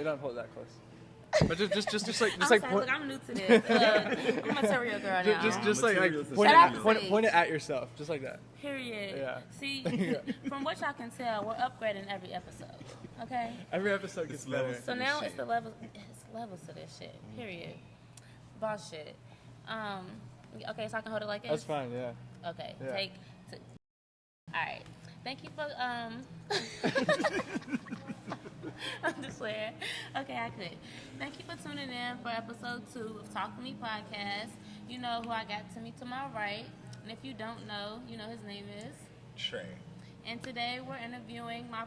You don't hold it that close. But just like I'm sorry, look, I'm new to this. I'm a material girl now. Just like point it at yourself, just like that. Period. Yeah. See, from what y'all can tell, we're upgrading every episode. Okay. Every episode gets better. So now it's the level. It's levels to this shit. Period. Boss shit. Okay, so I can hold it like this. That's fine. Yeah. Okay. Yeah. Take. All right. Thank you for I'm just playing. Okay, I quit. Thank you for tuning in for episode 2 of Talk to Me podcast. You know who I got to me to my right, and if you don't know, you know his name is Trey. And today we're interviewing my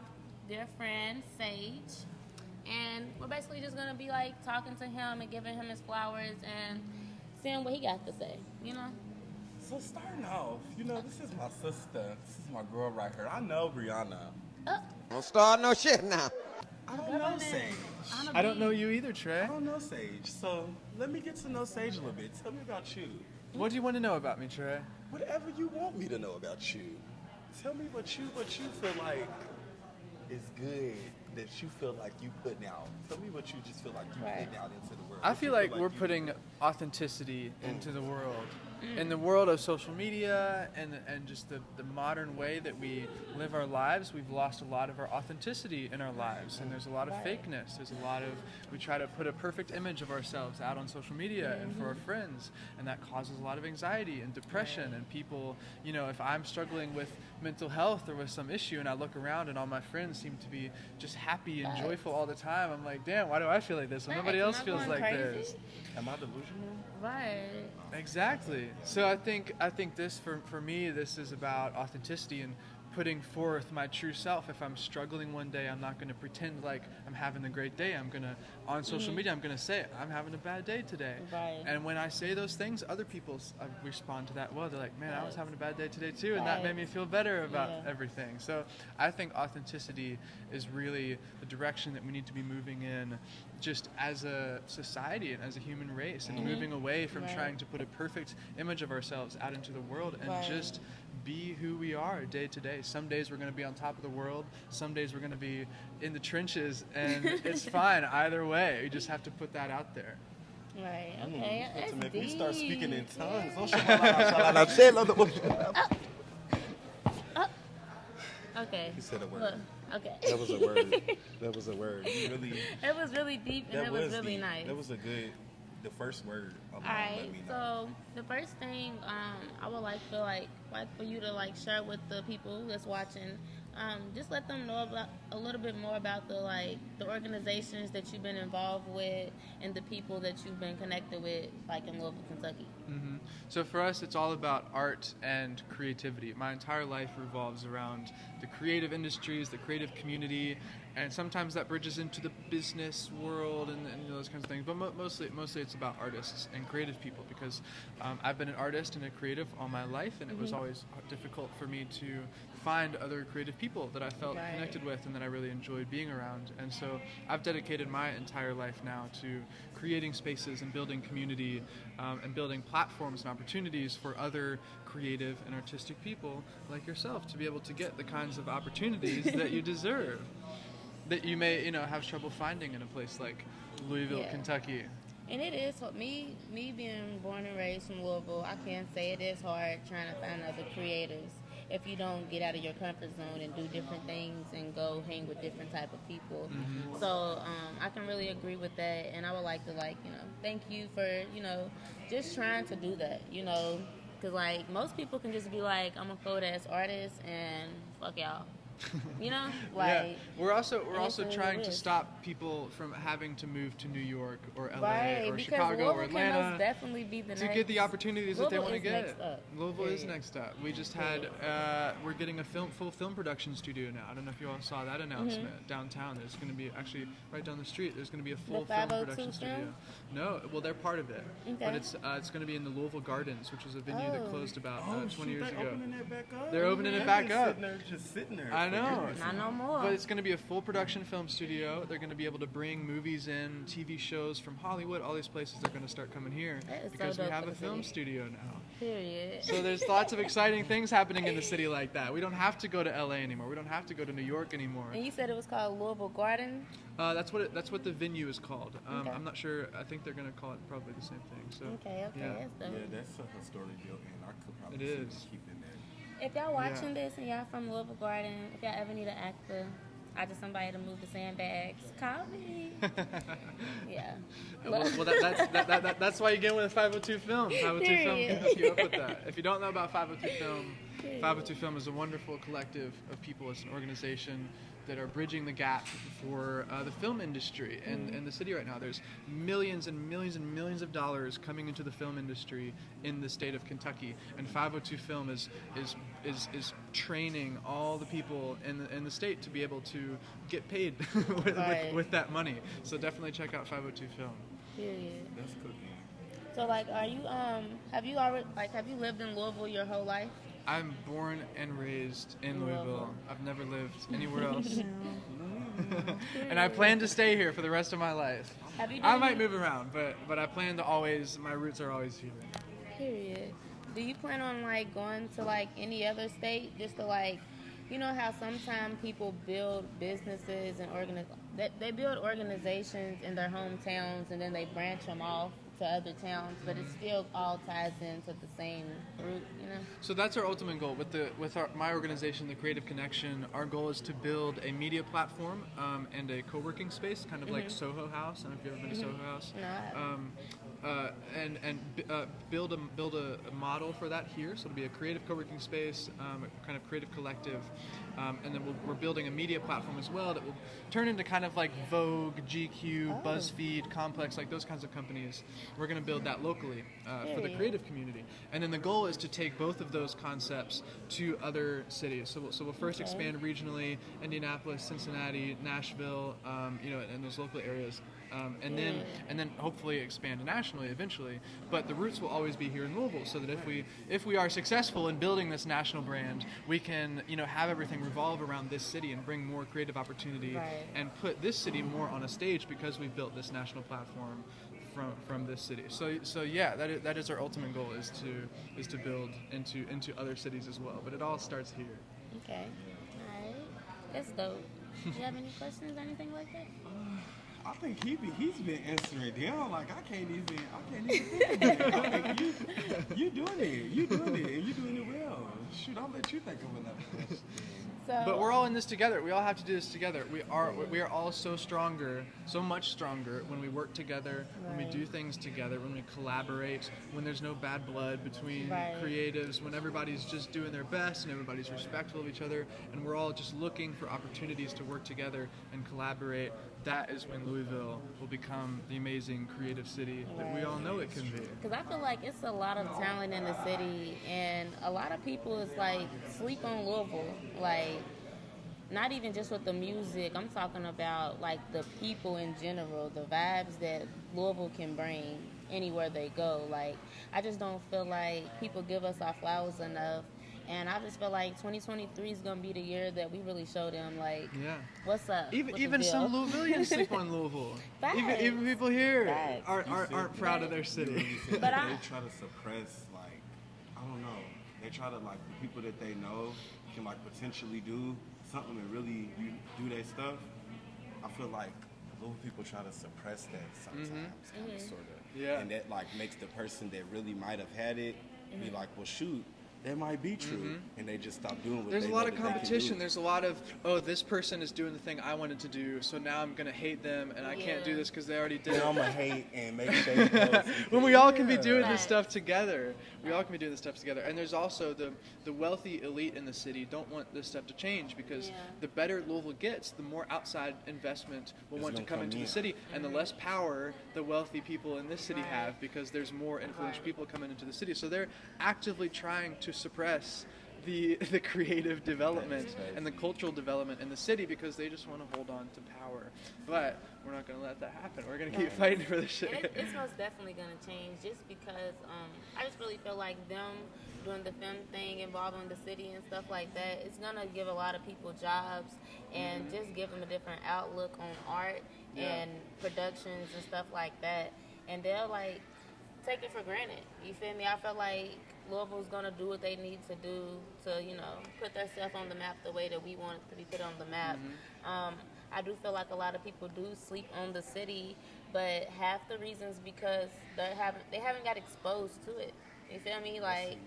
dear friend Sage, and we're basically just gonna be like talking to him and giving him his flowers and seeing what he got to say. You know. So starting off, this is my sister. This is my girl right here. I know Brianna. Don't start no shit now. I don't know Sage. I don't know you either, Trey. I don't know Sage. So let me get to know Sage a little bit. Tell me about you. What do you want to know about me, Trey? Whatever you want me to know about you. Tell me what you feel like is good that you feel like you putting out. Tell me what you just feel like you putting out into the world. I feel like we're putting authenticity into the world. In the world of social media and just the modern way that we live our lives, we've lost a lot of our authenticity in our lives. And there's a lot of fakeness. There's a lot of, we try to put a perfect image of ourselves out on social media and for our friends. And that causes a lot of anxiety and depression. And people, if I'm struggling with mental health or with some issue and I look around and all my friends seem to be just happy and joyful all the time, I'm like, damn, why do I feel like this when nobody else feels like this? Am I delusional? Right. Exactly. So I think this for me, this is about authenticity and putting forth my true self. If I'm struggling one day, I'm not going to pretend like I'm having a great day. I'm going to, on social media, I'm going to say, I'm having a bad day today. Right. And when I say those things, other people respond to that well. They're like, man, I was having a bad day today too, and that made me feel better about everything. So I think authenticity is really the direction that we need to be moving in, just as a society and as a human race, and moving away from trying to put a perfect image of ourselves out into the world and just be who we are day to day. Some days we're going to be on top of the world. Some days we're going to be in the trenches, and it's fine either way. You just have to put that out there. Right. Okay. To make me deep. start speaking in tongues. Okay. You said a word. Look, okay. That was a word. That was a word. It was really deep and it was really deep. nice. That was the first word. Alright, so the first thing I would like for you to share with the people that's watching, just let them know about a little bit more about the organizations that you've been involved with and the people that you've been connected with, in Louisville, Kentucky. Mm-hmm. So for us, it's all about art and creativity. My entire life revolves around the creative industries, the creative community, and sometimes that bridges into the business world and those kinds of things. But mostly it's about artists and creative people, because I've been an artist and a creative all my life, and it was always difficult for me to find other creative people that I felt connected with and that I really enjoyed being around. And so I've dedicated my entire life now to creating spaces and building community and building platforms and opportunities for other creative and artistic people like yourself to be able to get the kinds of opportunities that you deserve, that you may have trouble finding in a place like Louisville, Kentucky. And it is, me being born and raised from Louisville, I can say it is hard trying to find other creators if you don't get out of your comfort zone and do different things and go hang with different type of people. Mm-hmm. So I can really agree with that, and I would like to thank you for just trying to do that, because most people can just be like, I'm a cold ass artist and fuck y'all. We're also trying to stop people from having to move to New York or LA or Chicago Louisville or Atlanta can most definitely be the to get the opportunities that they want to get. Louisville Period. is next up. We just had we're getting a full film production studio now. I don't know if you all saw that announcement downtown. There's going to be actually right down the street. There's going to be a full film production studio. No, well they're part of it, but it's going to be in the Louisville Gardens, which is a venue that closed about 20 years ago. Opening that back up? They're opening it back up. Just sitting there. I I know. Not no more. But it's going to be a full production film studio. They're going to be able to bring movies in, TV shows from Hollywood, all these places. They're going to start coming here That is so because we dope have for a the film city. studio now. Period. So there's lots of exciting things happening in the city like that. We don't have to go to LA anymore. We don't have to go to New York anymore. And you said it was called Louisville Garden? That's what the venue is called. Okay. I'm not sure. I think they're going to call it probably the same thing. So Okay, yeah. that's dope. Yeah, that's a historic building. I could probably It see is. them keeping that. If y'all watching Yeah. this and y'all from Louisville Garden, if y'all ever need an actor, I just somebody to move the sandbags, call me. Yeah. Well, that's why you get with 502 Film. 502 Film can hook you up with that. If you don't know about 502 Film, 502 Film is a wonderful collective of people. It's an organization that are bridging the gap for the film industry in the city right now. There's millions and millions and millions of dollars coming into the film industry in the state of Kentucky, and 502 Film is training all the people in the state to be able to get paid with that money. So definitely check out 502 Film. Period. That's cooking. So like, are you have you lived in Louisville your whole life? I'm born and raised in Louisville. I've never lived anywhere else. And I plan to stay here for the rest of my life. Have you I done might move around, but I plan to always, my roots are always here. Period. Do you plan on like going to like any other state just to like, you know how sometimes people build businesses and they build organizations in their hometowns and then they branch them off to other towns, but it still all ties into the same root, you know? So that's our ultimate goal with my organization, the Creative Connection. Our goal is to build a media platform and a co-working space, kind of like Soho House. I don't know if you've ever been to Soho House. No, I haven't. And build a model for that here. So it'll be a creative co-working space, a kind of creative collective, and then we're building a media platform as well that will turn into kind of like Vogue, GQ, BuzzFeed, Complex, like those kinds of companies. We're going to build that locally for the creative community, and then the goal is to take both of those concepts to other cities. So we'll first expand regionally, Indianapolis, Cincinnati, Nashville, and those local areas. And then hopefully expand nationally eventually. But the roots will always be here in Louisville, so that if we are successful in building this national brand, we can have everything revolve around this city and bring more creative opportunity and put this city more on a stage because we've built this national platform from this city. So yeah, that is our ultimate goal is to build into other cities as well. But it all starts here. Okay. All right. That's dope. Do you have any questions or anything like that? I think he's been answering down like I can't even think of it. I think you doing it, and you're doing it well. Shoot, I'll let you think of another question. But we're all in this together. We all have to do this together. We are all so much stronger when we work together, when we do things together, when we collaborate, when there's no bad blood between creatives, when everybody's just doing their best and everybody's respectful of each other, and we're all just looking for opportunities to work together and collaborate. That is when Louisville will become the amazing creative city that we all know it can be. Because I feel like it's a lot of talent in the city, and a lot of people is like sleep on Louisville. Like, not even just with the music. I'm talking about like the people in general, the vibes that Louisville can bring anywhere they go. Like, I just don't feel like people give us our flowers enough. And I just feel like 2023 is going to be the year that we really show them, like, what's up? Even some Louisvillians sleep on Louisville. Even people here aren't proud of their city. But they try to suppress, like, I don't know. They try to, like, the people that they know can, like, potentially do something and really do their stuff. I feel like little people try to suppress that sometimes, kind of, sort of. Yeah. And that, like, makes the person that really might have had it be like, well, shoot. That might be true, and they just stop doing what There's they a know lot of that they can competition. do. There's a lot of, this person is doing the thing I wanted to do, so now I'm going to hate them, and I can't do this because they already did And it. I'm going to hate and make shade posts. When we all can be doing this stuff together. We all can be doing this stuff together. And there's also the wealthy elite in the city don't want this stuff to change because the better Louisville gets, the more outside investment will want to come into the city, and the less power the wealthy people in this city have because there's more influential people coming into the city. So they're actively trying to suppress the creative development and the cultural development in the city because they just want to hold on to power. But we're not going to let that happen. We're going to keep fighting for this shit. And it's most definitely going to change just because I just really feel like them doing the film thing involving the city and stuff like that, it's going to give a lot of people jobs and just give them a different outlook on art and productions and stuff like that. And they'll like take it for granted. You feel me? I feel like Louisville's gonna do what they need to do to, you know, put themselves on the map the way that we want it to be put on the map. I do feel like a lot of people do sleep on the city, but half the reasons because they haven't got exposed to it. You feel me? Like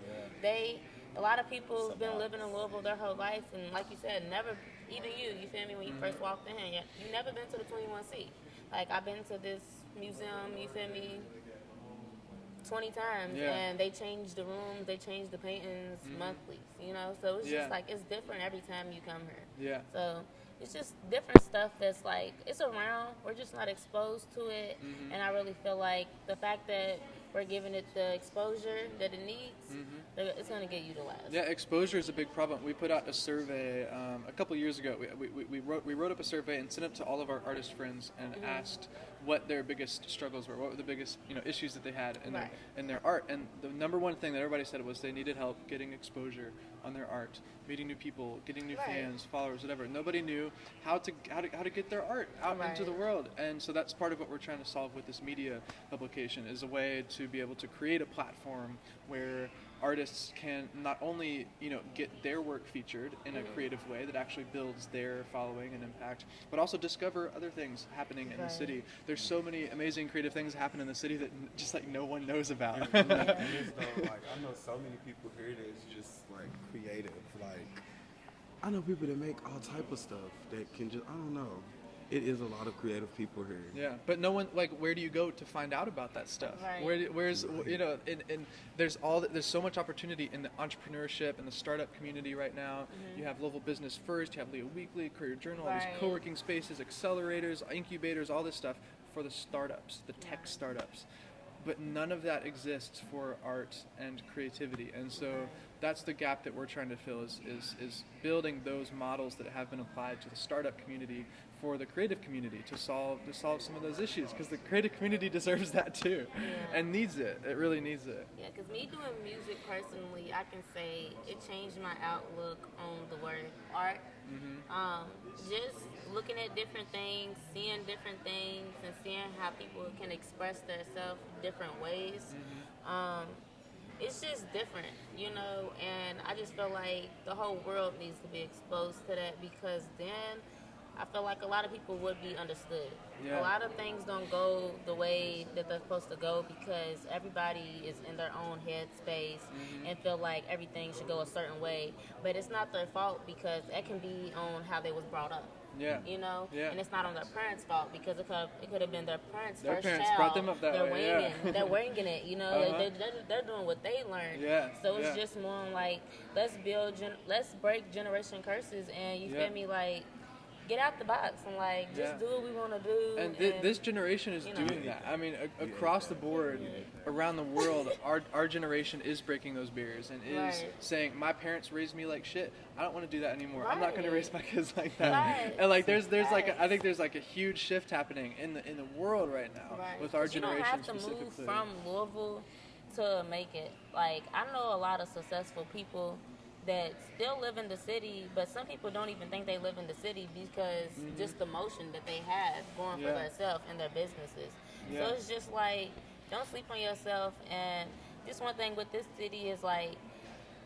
a lot of people have been living in Louisville their whole life, and like you said, never, even you feel me? When you first walked in, you never been to the 21C. Like I've been to this museum, you feel me, 20 times, and they change the rooms, they change the paintings monthly, you know, so it's just like, it's different every time you come here. So it's just different stuff that's like, it's around, we're just not exposed to it, and I really feel like the fact that we're giving it the exposure that it needs, it's going to get utilized. Yeah, exposure is a big problem. We put out a survey a couple years ago. We wrote up a survey and sent it to all of our artist friends and asked what their biggest struggles were, what were the biggest issues that they had in their art. And the number one thing that everybody said was they needed help getting exposure on their art, meeting new people, getting new fans, followers, whatever. Nobody knew how to get their art out into the world. And so that's part of what we're trying to solve with this media publication, is a way to be able to create a platform where artists can not only get their work featured in a creative way that actually builds their following and impact, but also discover other things happening in the city. There's so many amazing creative things happen in the city that just like no one knows about. Like I know so many people here that's just like creative. Like I know people that make all type of stuff that can just, I don't know. It is a lot of creative people here. Yeah, but no one, like, where do you go to find out about that stuff? Where's there's so much opportunity in the entrepreneurship and the startup community right now. You have Louisville Business First, you have Leo Weekly, Career Journal, all these co-working spaces, accelerators, incubators, all this stuff for the startups, the tech startups. But none of that exists for art and creativity, and so that's the gap that we're trying to fill is building those models that have been applied to the startup community for the creative community to solve some of those issues, because the creative community deserves that too, and needs it. It really needs it. Yeah, because me doing music personally, I can say it changed my outlook on the word art. Just looking at different things, seeing different things, and seeing how people can express themselves different ways. It's just different, and I just feel like the whole world needs to be exposed to that, because then I feel like a lot of people would be understood. A lot of things don't go the way that they're supposed to go because everybody is in their own headspace and feel like everything should go a certain way. But it's not their fault, because it can be on how they was brought up. And it's not on their parents' fault, because it could have been their parents' first parents child. brought them up that they're way. They're winging it. They're doing what they learned. So it's just more like, let's break generation curses, and you feel me, like, get out the box and like just do what we want to do. And this generation is doing that. I mean, across the board, around the world, our generation is breaking those barriers and is saying, my parents raised me like shit. I don't want to do that anymore. I'm not going to raise my kids like that. And like there's like I think there's like a huge shift happening in the world right now with our generation specifically. You don't have to move from Louisville to make it. Like, I know a lot of successful people that still live in the city, but some people don't even think they live in the city because just the motion that they have going for themselves and their businesses. So it's just like, don't sleep on yourself. And just one thing with this city is like,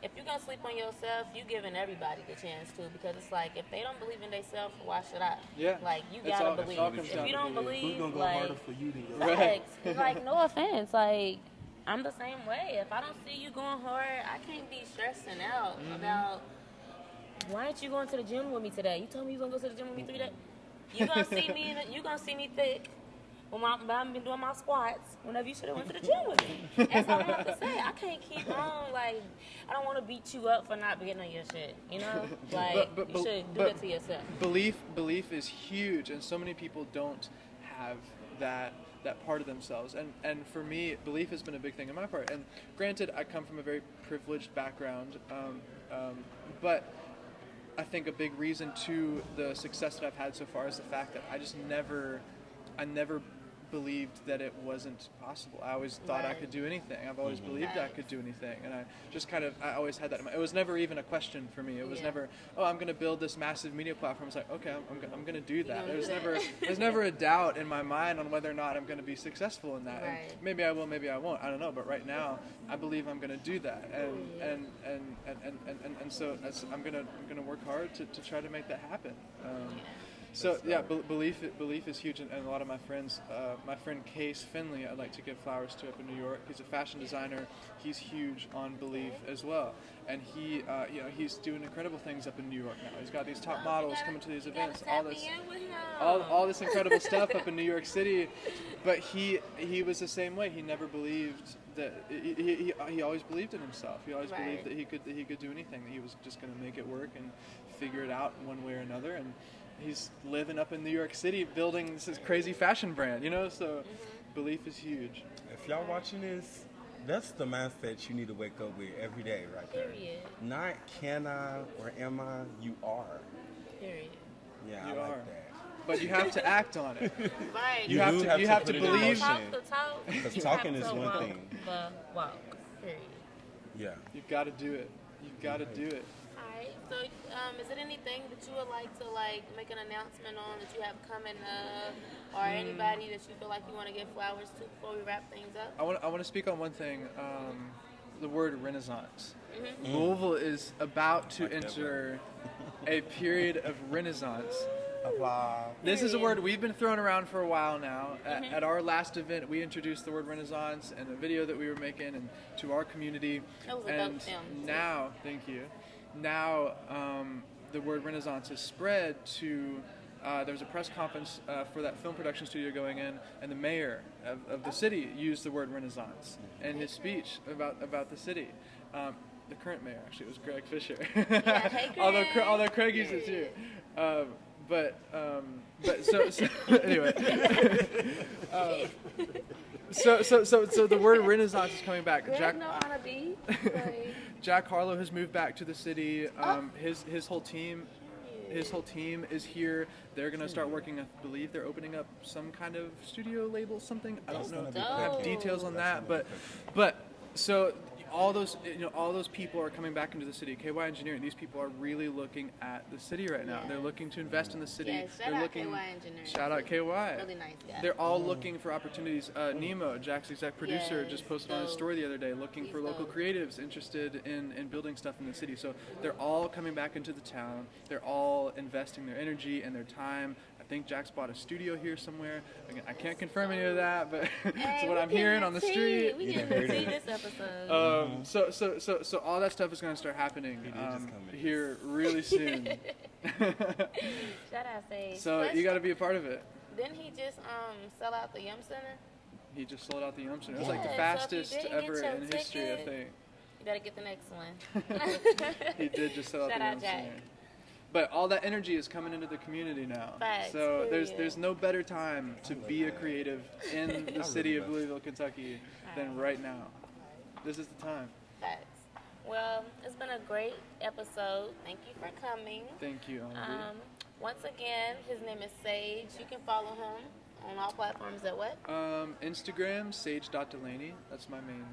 if you're gonna sleep on yourself, you giving everybody the chance to, because it's like, if they don't believe in themselves, why should I? Like, you gotta believe. If you don't believe, who's gonna go like, harder for you than yourself? like, no offense, like, I'm the same way. If I don't see you going hard, I can't be stressing out about, why aren't you going to the gym with me today? You told me you was gonna go to the gym with me 3 days. You gonna see me thick when I've been doing my squats whenever you should have went to the gym with me. That's all I have to say. I can't keep on, like, I don't want to beat you up for not getting on your shit, Like, you should do it to yourself. Belief is huge, and so many people don't have that part of themselves. And for me, belief has been a big thing in my part. And granted, I come from a very privileged background, but I think a big reason to the success that I've had so far is the fact that I never believed that it wasn't possible. I always thought I could do anything. I've always believed I could do anything, and I always had that in mind. It was never even a question for me. It was never, oh, I'm going to build this massive media platform. It's like, okay, I'm going to do that. There's never a doubt in my mind on whether or not I'm going to be successful in that. Right. And maybe I will, maybe I won't. I don't know. But right now, I believe I'm going to do that, and so I'm going to work hard to try to make that happen. So yeah, belief is huge, and a lot of my friends, my friend Case Finley, I'd like to give flowers to up in New York. He's a fashion designer. He's huge on belief as well, and he's doing incredible things up in New York now. He's got these top models coming to these events, all this incredible stuff up in New York City. But he was the same way. He never believed that he always believed in himself. He always believed that he could do anything. That he was just going to make it work and figure it out in one way or another. And he's living up in New York City, building this crazy fashion brand, so belief is huge. If y'all watching this, that's the mindset you need to wake up with every day right there. Period. Not can I or am I, you are. Period. Yeah, You I like are. that. But you have to act on it. Right. You have to put it in believe. motion. Talk. Because talking is one thing. The walk. Period. Yeah. You've got to do it. You've got to do it. Alright, so is it anything that you would like to make an announcement on that you have coming up, or anybody that you feel like you want to give flowers to before we wrap things up? I want to speak on one thing. The word Renaissance. Louisville is about to enter a period of Renaissance. Applause. This is a word we've been throwing around for a while now. At our last event, we introduced the word Renaissance in a video that we were making and to our community. That was a And dope film, too. now, thank you. Now, the word Renaissance has spread to. There was a press conference for that film production studio going in, and the mayor of the city used the word Renaissance in his speech about the city. The current mayor, actually, it was Greg Fisher. Yeah, hey, Greg. although Craig used it too. But so anyway, so the word Renaissance is coming back. Greg know how to be. Jack Harlow has moved back to the city. His whole team is here. They're gonna start working. I believe they're opening up some kind of studio label, something. I don't know. I have details on that, but so. All those people are coming back into the city. KY Engineering, these people are really looking at the city right now. Yeah. They're looking to invest in the city. Yeah, They're shout out looking. KY Engineering. Shout out KY. Really nice guy. They're all looking for opportunities. Nemo, Jack's exec producer, Yes, just posted on his dope. story the other day, looking He's for local dope. creatives interested in building stuff in the city. So they're all coming back into the town. They're all investing their energy and their time. I think Jack's bought a studio here somewhere. Again, I can't confirm any of that, but it's what I'm hearing on the street. We getting to see this episode. So all that stuff is going to start happening He did just come in. here really soon. Shout out, Sage. So you got to be a part of it. Didn't he just sell out the Yum Center? He just sold out the Yum Center. It was like the Yeah, so if you fastest didn't ever get your in history, I ticket, think. You better get the next one. He did just sell out Shout the out Yum Jack. Center. But all that energy is coming into the community now. Facts, So period. there's no better time to be a creative in the city of Louisville, Kentucky than right now. This is the time. Facts. Well, it's been a great episode. Thank you for coming. Thank you, Andre. Once again, his name is Sage. You can follow him on all platforms at what? Instagram, sage.delaney. That's my main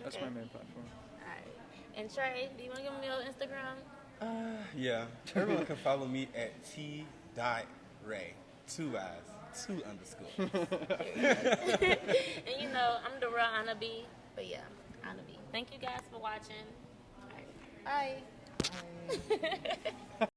platform. All right. And Trey, do you want to give him your Instagram? Yeah. Everyone can follow me at t.ray. 2 eyes. 2 underscore. And I'm the raw Anna B. But yeah, Anna B. Thank you guys for watching. All right. Bye.